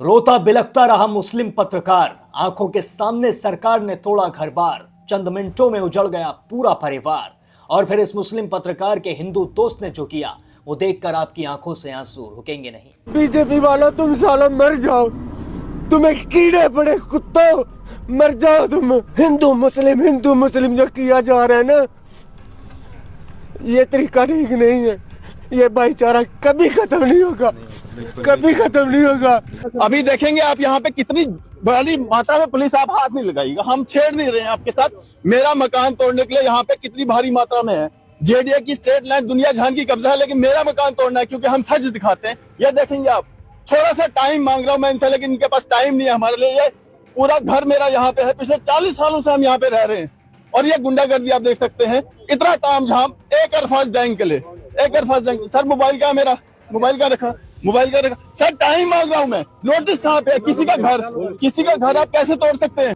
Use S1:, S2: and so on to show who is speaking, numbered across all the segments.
S1: रोता बिलखता रहा मुस्लिम पत्रकार, आंखों के सामने सरकार ने तोड़ा घर बार, चंद मिनटों में उजड़ गया पूरा परिवार। और फिर इस मुस्लिम पत्रकार के हिंदू दोस्त ने जो किया वो देखकर आपकी आंखों से आंसू रुकेंगे नहीं।
S2: बीजेपी वालों, तुम सालों मर जाओ, तुम्हें कीड़े पड़े कुत्तों, मर जाओ तुम। हिंदू मुस्लिम जो किया जा रहा है ना, ये तरीका ठीक नहीं है। ये भाईचारा कभी खत्म नहीं होगा, कभी खत्म नहीं होगा।
S3: अभी देखेंगे आप यहाँ पे कितनी बड़ी मात्रा में पुलिस आप हाथ नहीं लगाएगा, हम छेड़ नहीं रहे हैं आपके साथ। मेरा मकान तोड़ने के लिए यहाँ पे कितनी भारी मात्रा में है। जेडीए की स्टेट लाइन दुनिया जहान की कब्जा है, लेकिन मेरा मकान तोड़ना है क्योंकि हम सच दिखाते हैं। ये देखेंगे आप, थोड़ा सा टाइम मांग रहा हूँ मैं इनसे, लेकिन इनके पास टाइम नहीं है हमारे लिए। ये पूरा घर मेरा यहाँ पे है, पिछले 40 सालों से हम यहाँ पे रह रहे हैं। और ये गुंडागर्दी आप देख सकते हैं, इतना तामझाम एक अरफाज डैंग के लिए, एक अरफाज डैंग। सर मोबाइल क्या मेरा, मोबाइल का रखा सर, टाइम मांग रहा हूँ मैं। नोटिस कहाँ पे है? किसी का घर आप कैसे तोड़ सकते हैं?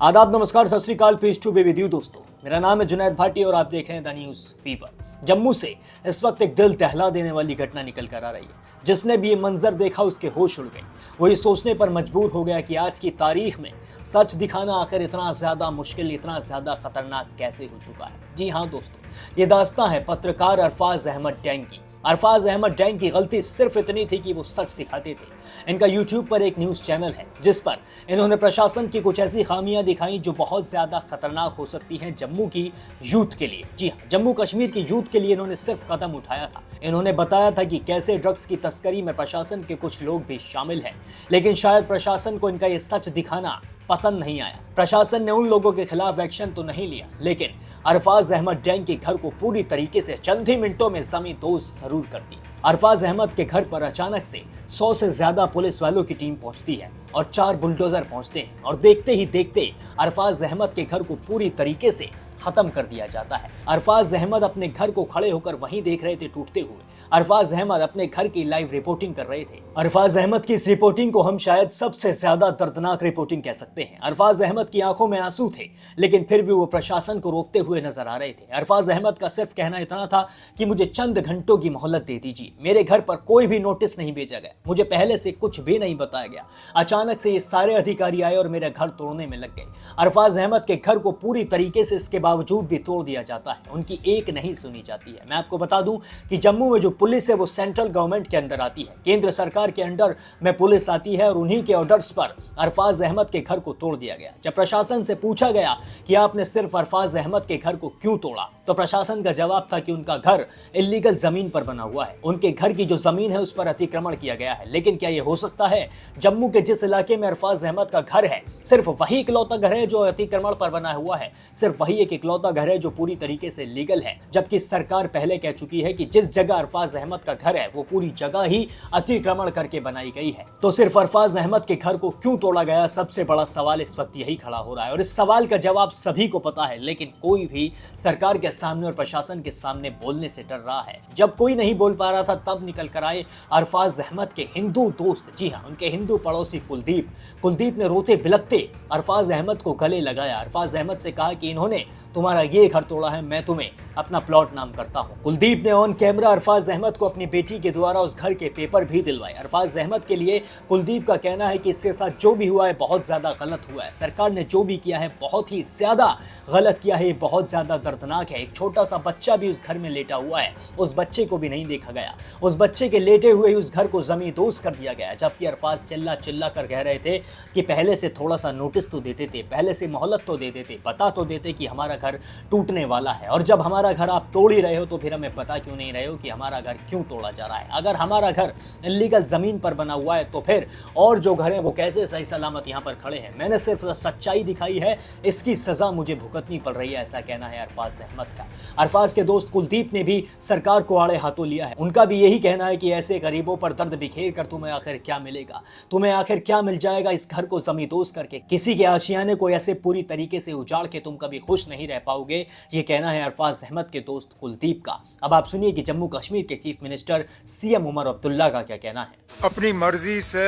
S1: आदाब, नमस्कार, सत श्री अकाल, peace to be with you दोस्तों। मेरा नाम है जुनैद भाटी और आप देख रहे हैं द न्यूज फीवर। जम्मू से इस वक्त एक दिल दहला देने वाली घटना निकल कर आ रही है। जिसने भी ये मंजर देखा उसके होश उड़ गए। वो ये सोचने पर मजबूर हो गया कि आज की तारीख में सच दिखाना आखिर इतना ज्यादा मुश्किल, इतना ज्यादा खतरनाक कैसे हो चुका है। जी हाँ दोस्तों, ये दास्तां है पत्रकार अरफाज अहमद डैंग की। अरफाज अहमद डैंग की गलती सिर्फ इतनी थी कि वो सच दिखाते थे। इनका यूट्यूब पर एक न्यूज़ चैनल है जिस पर इन्होंने प्रशासन की कुछ ऐसी खामियां दिखाई जो बहुत ज़्यादा खतरनाक हो सकती हैं जम्मू की यूथ के लिए। जी हाँ, जम्मू कश्मीर की यूथ के लिए इन्होंने सिर्फ कदम उठाया था। इन्होंने बताया था कि कैसे ड्रग्स की तस्करी में प्रशासन के कुछ लोग भी शामिल हैं, लेकिन शायद प्रशासन को इनका ये सच दिखाना पसंद नहीं आया। प्रशासन ने उन लोगों के खिलाफ एक्शन तो नहीं लिया, लेकिन अरफाज अहमद डैंग के घर को पूरी तरीके से चंद ही मिनटों में जमी दोज जरूर कर दी। अरफाज अहमद के घर पर अचानक से 100 से ज्यादा पुलिस वालों की टीम पहुंचती है और 4 बुलडोजर पहुंचते हैं और देखते ही देखते अरफाज अहमद के घर को पूरी तरीके से खत्म कर दिया जाता है। अरफाज अहमद अपने घर को खड़े होकर वहीं देख रहे थे टूटते हुए। अरफाज अहमद अपने घर की लाइव रिपोर्टिंग कर रहे थे। अरफाज अहमद की इस रिपोर्टिंग को हम शायद सबसे ज्यादा दर्दनाक रिपोर्टिंग कह सकते हैं। अरफाज अहमद की आंखों में आंसू थे, लेकिन फिर भी वो प्रशासन को रोकते हुए नजर आ रहे थे। अरफाज अहमद का सिर्फ कहना इतना था कि मुझे चंद घंटों की मोहलत दे दीजिए, मेरे घर पर कोई भी नोटिस नहीं भेजा गया, मुझे पहले से कुछ भी नहीं बताया गया। अचानक से ये सारे अधिकारी आए और मेरे घर तोड़ने में लग गए। अरफाज अहमद के घर को पूरी तरीके से इसके बावजूद भी तोड़ दिया जाता है, उनकी एक नहीं सुनी जाती है। मैं आपको बता दूं कि जम्मू में जो पुलिस है वो सेंट्रल गवर्नमेंट के अंदर आती है, केंद्र सरकार के अंडर में पुलिस आती है और उन्हीं के ऑर्डर्स पर अरफाज अहमद के घर को तोड़ दिया गया। जब प्रशासन से पूछा गया कि आपने सिर्फ अरफाज अहमद के घर को क्यों तोड़ा, तो प्रशासन का जवाब था कि उनका घर इल्लीगल जमीन पर बना हुआ है, उनके घर की जो जमीन है उस पर अतिक्रमण किया गया है। लेकिन क्या यह हो सकता है? जम्मू के जिस इलाके में अरफाज अहमद का घर है, सिर्फ वही इकलौता घर है जो अतिक्रमण पर बना हुआ है, सिर्फ वही एक इकलौता घर है जो पूरी तरीके से लीगल है, जबकि सरकार पहले कह चुकी है कि जिस जगह अरफाज अहमद का घर है वो पूरी जगह ही अतिक्रमण करके बनाई गई है। तो सिर्फ अरफाज अहमद के घर को क्यों तोड़ा गया, सबसे बड़ा सवाल इस वक्त यही खड़ा हो रहा है। और इस सवाल का जवाब सभी को पता है, लेकिन कोई भी सरकार के सामने और प्रशासन के सामने बोलने से डर रहा है। जब कोई नहीं बोल पा रहा था तब निकल कर आए अरफाज अहमद के हिंदू दोस्त। जी हाँ, उनके हिंदू पड़ोसी कुलदीप ने रोते बिलखते अरफाज अहमद को गले लगाया। अरफाज अहमद से कहा कि इन्होंने तुम्हारा ये घर तोड़ा है, मैं तुम्हें अपना प्लॉट नाम करता हूं। कुलदीप ने ऑन कैमरा अरफाज अहमद को अपनी बेटी के द्वारा उस घर के पेपर भी दिलवाए। अरफाज अहमद के लिए कुलदीप का कहना है कि इसके साथ जो भी हुआ है बहुत ज्यादा गलत हुआ है, सरकार ने जो भी किया है बहुत ही ज्यादा गलत किया है, बहुत ज्यादा दर्दनाक है। एक छोटा सा बच्चा भी उस घर में लेटा हुआ है, उस बच्चे को भी नहीं देखा गया, उस बच्चे के लेटे हुए उस घर को जमींदोज कर दिया गया। जबकि अरफाज चिल्ला चिल्ला कर कह रहे थे कि पहले से थोड़ा सा नोटिस तो देते थे, पहले से मोहलत तो देते थे, बता तो देते कि हमारा घर टूटने वाला है, और जब हमारा घर आप तोड़ ही रहे हो तो फिर हमें पता क्यों नहीं रहे हो कि हमारा घर क्यों तोड़ा जा रहा है। अगर हमारा घर इल्लीगल जमीन पर बना हुआ है तो फिर और जो घर है वो कैसे सही सलामत यहाँ पर खड़े हैं। मैंने सिर्फ सच्चाई दिखाई है, इसकी सजा मुझे भुगतनी पड़ रही है, ऐसा कहना है अरफाज अहमद का। अरफाज के दोस्त कुलदीप ने भी सरकार को आड़े हाथों लिया है। उनका भी यही कहना है कि ऐसे गरीबों पर दर्द बिखेर कर तुम्हें आखिर क्या मिलेगा, तुम्हें आखिर क्या मिल जाएगा इस घर को जमींदोज करके। किसी के आशियाने को ऐसे पूरी तरीके से उजाड़ के तुम कभी खुश नहीं रह पाओगे, ये कहना है अरफाज अहमद के दोस्त कुलदीप का। अब आप सुनिए कि जम्मू कश्मीर के chief minister CM Omar Abdullah का क्या कहना है।
S4: अपनी मर्जी से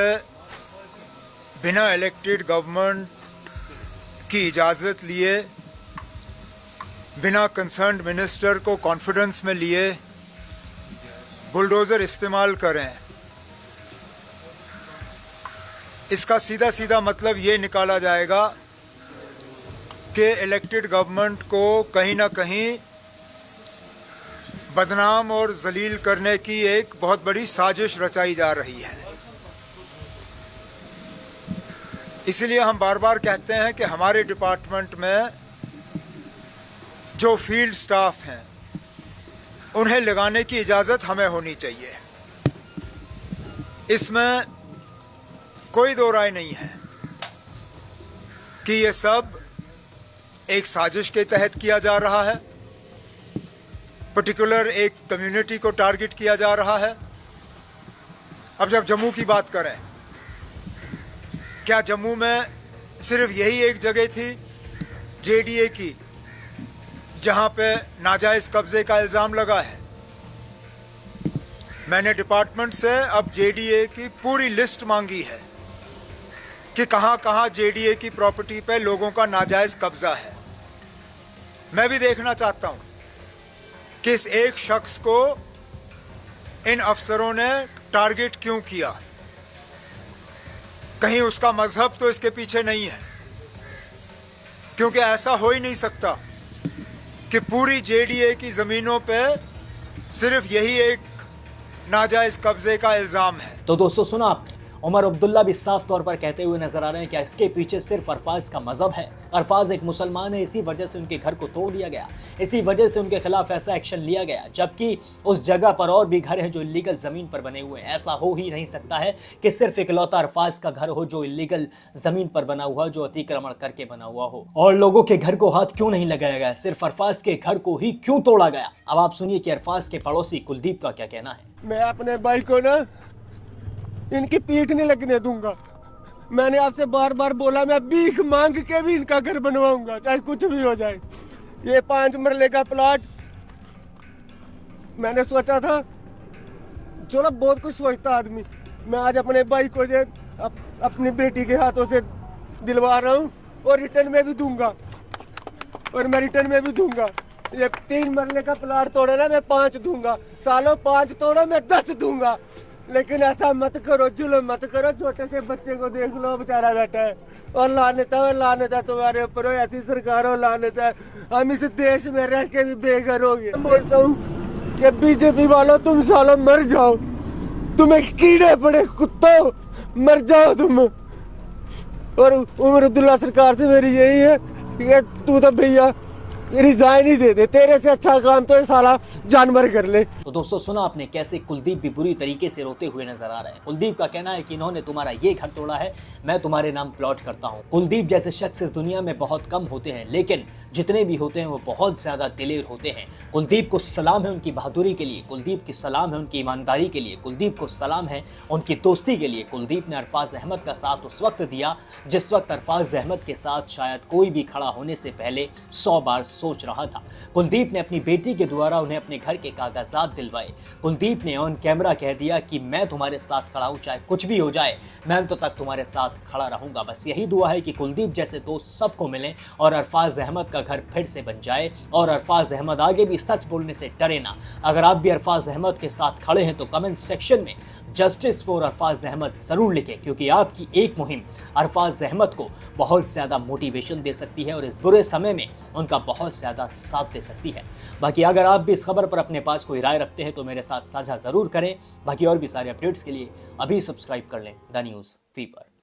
S4: बिना इलेक्टेड गवर्नमेंट की इजाज़त लिए, बिना कंसर्न्ड मिनिस्टर को कॉन्फिडेंस में लिए बुलडोज़र इस्तेमाल करें। इसका सीधा सीधा मतलब ये निकाला जाएगा कि इलेक्टेड गवर्नमेंट को कहीं ना कहीं बदनाम और जलील करने की एक बहुत बड़ी साजिश रचाई जा रही है। इसलिए हम बार बार कहते हैं कि हमारे डिपार्टमेंट में जो फील्ड स्टाफ हैं उन्हें लगाने की इजाज़त हमें होनी चाहिए। इसमें कोई दो राय नहीं है कि ये सब एक साजिश के तहत किया जा रहा है, पर्टिकुलर एक कम्युनिटी को टारगेट किया जा रहा है। अब जब जम्मू की बात करें, क्या जम्मू में सिर्फ यही एक जगह थी जेडीए की जहां पे नाजायज कब्जे का इल्ज़ाम लगा है? मैंने डिपार्टमेंट से अब जेडीए की पूरी लिस्ट मांगी है कि कहां कहां जेडीए की प्रॉपर्टी पे लोगों का नाजायज कब्जा है। मैं भी देखना चाहता हूं कि इस एक शख्स को इन अफसरों ने टारगेट क्यों किया। कहीं उसका मजहब तो इसके पीछे नहीं है, क्योंकि ऐसा हो ही नहीं सकता कि पूरी जेडीए की ज़मीनों पे सिर्फ यही एक नाजायज कब्जे का इल्ज़ाम है।
S1: तो दोस्तों सुना आपने, उमर अब्दुल्ला भी साफ तौर पर कहते हुए नजर आ रहे हैं कि इसके पीछे सिर्फ अरफाज का मजहब है। अरफाज एक मुसलमान है, इसी वजह से उनके घर को तोड़ दिया गया, इसी वजह से उनके खिलाफ ऐसा एक्शन लिया गया, जबकि उस जगह पर और भी घर हैं जो इलीगल ज़मीन पर बने हुए हैं। ऐसा हो ही नहीं सकता है कि सिर्फ इकलौता अरफाज का घर हो जो इलीगल ज़मीन पर बना हुआ, जो अतिक्रमण करके बना हुआ हो। और लोगों के घर को हाथ क्यों नहीं लगाया गया, सिर्फ अरफाज के घर को ही क्यों तोड़ा गया? अब आप सुनिए कि अरफाज के पड़ोसी कुलदीप का क्या कहना है।
S2: मैं अपने भाई को ना इनकी पीठ नहीं लगने दूंगा। मैंने आपसे बार बार बोला, मैं भीख मांग के भी इनका घर बनवाऊंगा, चाहे कुछ भी हो जाए। ये 5 मरले का प्लॉट मैंने सोचा था, चलो बहुत कुछ सोचता आदमी। मैं आज अपने भाई को अपनी बेटी के हाथों से दिलवा रहा हूँ और रिटर्न में भी दूंगा, और मैं रिटर्न में भी दूंगा। ये 3 मरले का प्लॉट तोड़े ना, मैं 5 दूंगा। सालों 5 तोड़ो, मैं 10 दूंगा। लेकिन ऐसा मत करो, जुल्म मत करो। छोटे से बच्चे को देख लो, बेचारा बैठा है, और लानत है तुम्हारे ऊपर। ऐसी सरकार हो, लानत है। हम इस देश में रह के भी बेघर हो गए। बोलता हूँ कि बीजेपी वालों, तुम सालों मर जाओ, तुम्हें कीड़े पड़े कुत्तों, मर जाओ तुम। और उमर अब्दुल्ला सरकार से मेरी यही है कि तू तो भैया रिजाइन ही दे दे, तेरे से अच्छा काम तो ये साला जानवर कर ले।
S1: तो दोस्तों सुना आपने कैसे कुलदीप भी बुरी तरीके से रोते हुए नजर आ रहे हैं। कुलदीप का कहना है कि इन्होंने तुम्हारा ये घर तोड़ा है, मैं तुम्हारे नाम प्लॉट करता हूं। कुलदीप जैसे शख्स इस दुनिया में बहुत कम होते हैं, लेकिन जितने भी होते हैं वो बहुत ज्यादा दिलेर होते हैं। कुलदीप को सलाम है उनकी बहादुरी के लिए, कुलदीप की सलाम है उनकी ईमानदारी के लिए, कुलदीप को सलाम है उनकी दोस्ती के लिए। कुलदीप ने अरफाज अहमद का साथ उस वक्त दिया जिस वक्त अरफाज अहमद के साथ शायद कोई भी खड़ा होने से पहले 100 बार सोच रहा था। कुलदीप ने अपनी बेटी के द्वारा उन्हें अपने घर के कागजात दिलवाए। कुलदीप ने ऑन कैमरा कह दिया कि मैं तुम्हारे साथ खड़ा हूं, चाहे कुछ भी हो जाए, मैं अंत तक तुम्हारे साथ खड़ा रहूंगा। बस यही दुआ है कि कुलदीप जैसे दोस्त सबको मिलें और अरफाज अहमद का घर फिर से बन जाए, और अरफाज अहमद आगे भी सच बोलने से डरे ना। अगर आप भी अरफाज अहमद के साथ खड़े हैं तो कमेंट सेक्शन में जस्टिस फॉर अरफाज अहमद जरूर लिखें, क्योंकि आपकी एक मुहिम अरफाज अहमद को बहुत ज़्यादा मोटिवेशन दे सकती है और इस बुरे समय में उनका बहुत ज़्यादा साथ दे सकती है। बाकी अगर आप भी इस खबर पर अपने पास कोई राय रखते हैं तो मेरे साथ साझा ज़रूर करें। बाकी और भी सारे अपडेट्स के लिए अभी सब्सक्राइब कर लें द न्यूज़ फीवर।